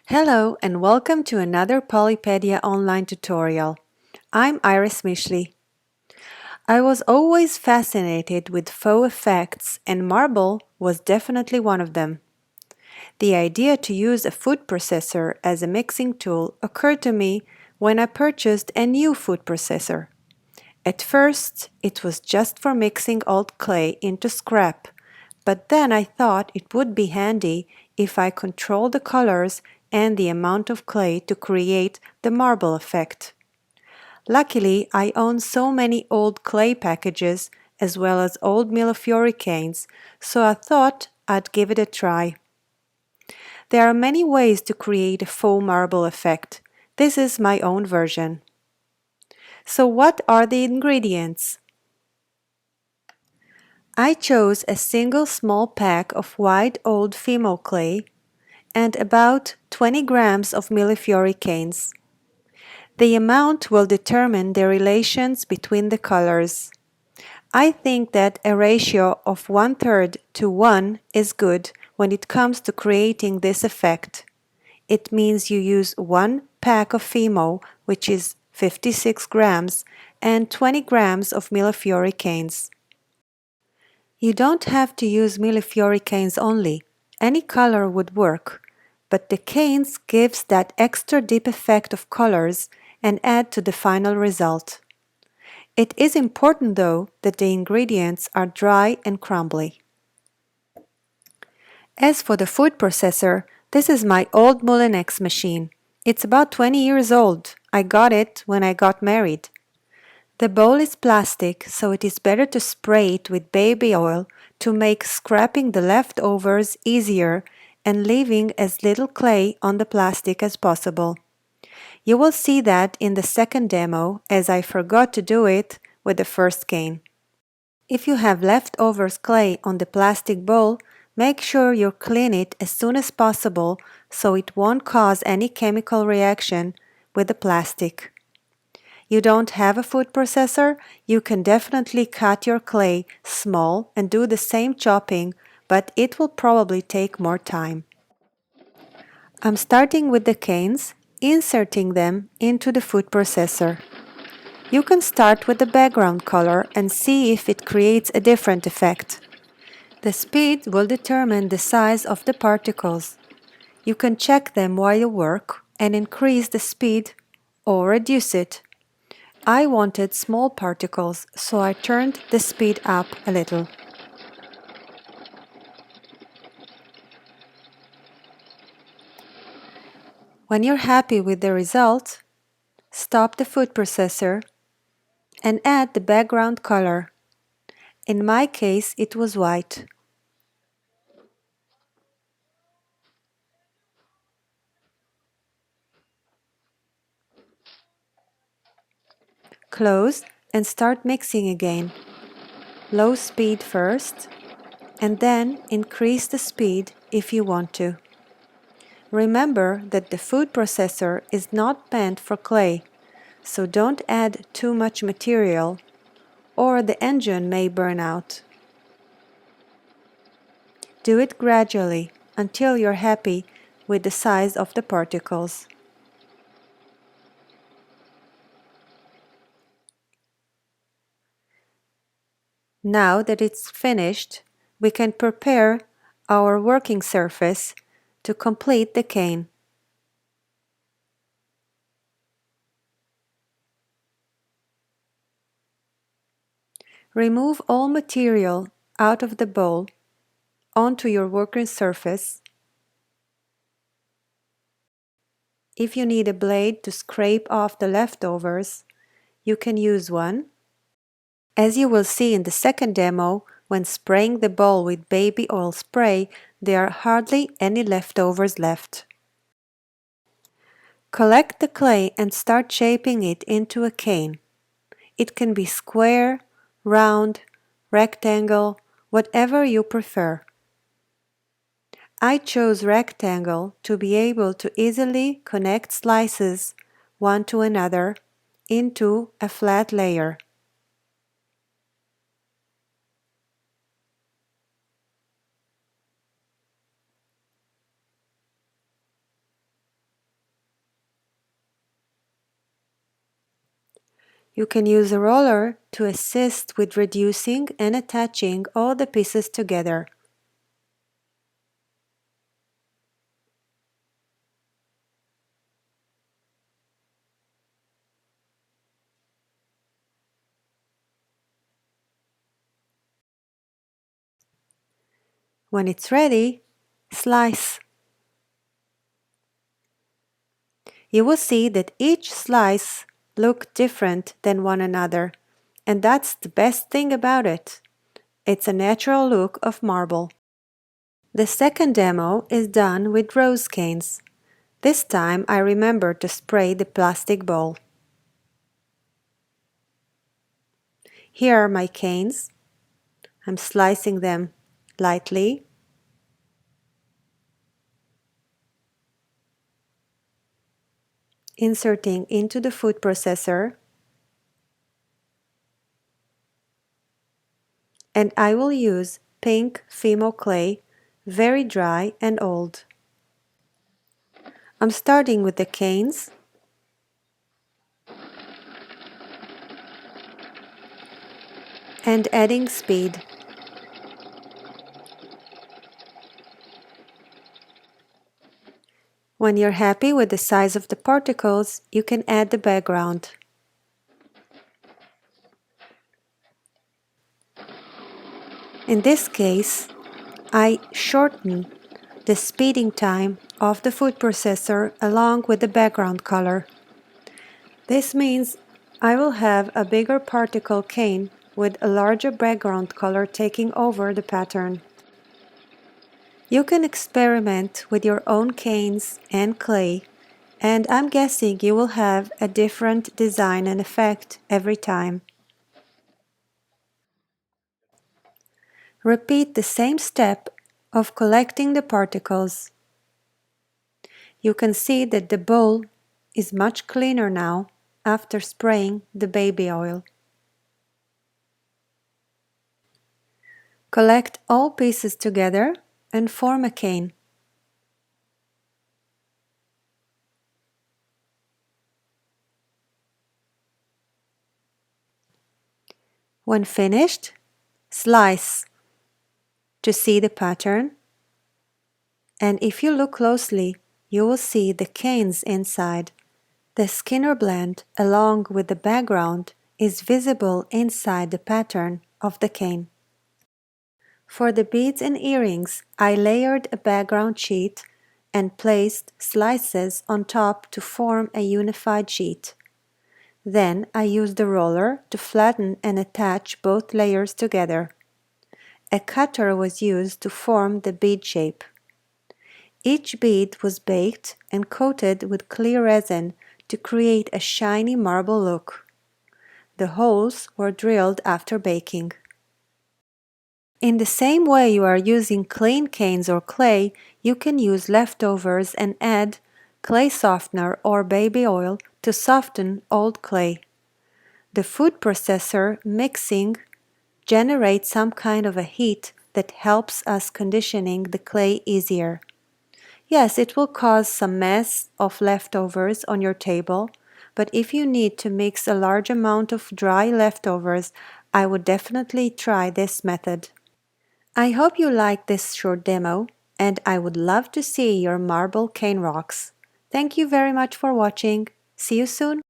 Hello and welcome to another Polypedia online tutorial. I'm Iris Mishly. I was always fascinated with faux effects and marble was definitely one of them. The idea to use a food processor as a mixing tool occurred to me when I purchased a new food processor. At first, it was just for mixing old clay into scrap, but then I thought it would be handy if I control the colors and the amount of clay to create the marble effect. Luckily, I own so many old clay packages as well as old millefiori canes, so I thought I'd give it a try. There are many ways to create a faux marble effect. This is my own version. So what are the ingredients? I chose a single small pack of white old Fimo clay and about 20 grams of millefiori canes. The amount will determine the relations between the colors. I think that a ratio of 1/3 to 1 is good when it comes to creating this effect. It means you use 1 pack of Fimo, which is 56 grams, and 20 grams of millefiori canes. You don't have to use millefiori canes only. Any color would work, but the canes gives that extra deep effect of colors and add to the final result. It is important though that the ingredients are dry and crumbly. As for the food processor, this is my old Moulinex machine. It's about 20 years old. I got it when I got married. The bowl is plastic, so it is better to spray it with baby oil to make scraping the leftovers easier and leaving as little clay on the plastic as possible. You will see that in the second demo, as I forgot to do it with the first cane. If you have leftovers clay on the plastic bowl, make sure you clean it as soon as possible so it won't cause any chemical reaction with the plastic. You don't have a food processor, you can definitely cut your clay small and do the same chopping, but it will probably take more time. I'm starting with the canes, inserting them into the food processor. You can start with the background color and see if it creates a different effect. The speed will determine the size of the particles. You can check them while you work and increase the speed or reduce it. I wanted small particles, so I turned the speed up a little. When you're happy with the result, stop the food processor and add the background color. In my case, it was white. Close and start mixing again. Low speed first, and then increase the speed if you want to. Remember that the food processor is not meant for clay, so don't add too much material or the engine may burn out. Do it gradually until you're happy with the size of the particles. Now that it's finished, we can prepare our working surface to complete the cane. Remove all material out of the bowl onto your working surface. If you need a blade to scrape off the leftovers, you can use one. As you will see in the second demo, when spraying the bowl with baby oil spray, there are hardly any leftovers left. Collect the clay and start shaping it into a cane. It can be square, round, rectangle, whatever you prefer. I chose rectangle to be able to easily connect slices one to another into a flat layer. You can use a roller to assist with reducing and attaching all the pieces together. When it's ready, slice. You will see that each slice looks different than one another, and that's the best thing about it. It's a natural look of marble. The second demo is done with rose canes. This time I remember to spray the plastic bowl. Here are my canes. I'm slicing them lightly. Inserting into the food processor. And I will use pink Fimo clay, very dry and old. I'm starting with the canes. And adding speed. When you're happy with the size of the particles, you can add the background. In this case, I shorten the speeding time of the food processor along with the background color. This means I will have a bigger particle cane with a larger background color taking over the pattern. You can experiment with your own canes and clay, and I'm guessing you will have a different design and effect every time. Repeat the same step of collecting the particles. You can see that the bowl is much cleaner now after spraying the baby oil. Collect all pieces together and form a cane. When finished, slice to see the pattern, and if you look closely, you will see the canes inside. The Skinner blend, along with the background, is visible inside the pattern of the cane. For the beads and earrings, I layered a background sheet and placed slices on top to form a unified sheet. Then I used the roller to flatten and attach both layers together. A cutter was used to form the bead shape. Each bead was baked and coated with clear resin to create a shiny marble look. The holes were drilled after baking. In the same way you are using clean canes or clay, you can use leftovers and add clay softener or baby oil to soften old clay. The food processor mixing generates some kind of a heat that helps us conditioning the clay easier. Yes, it will cause some mess of leftovers on your table, but if you need to mix a large amount of dry leftovers, I would definitely try this method. I hope you liked this short demo, and I would love to see your marble cane rocks. Thank you very much for watching. See you soon!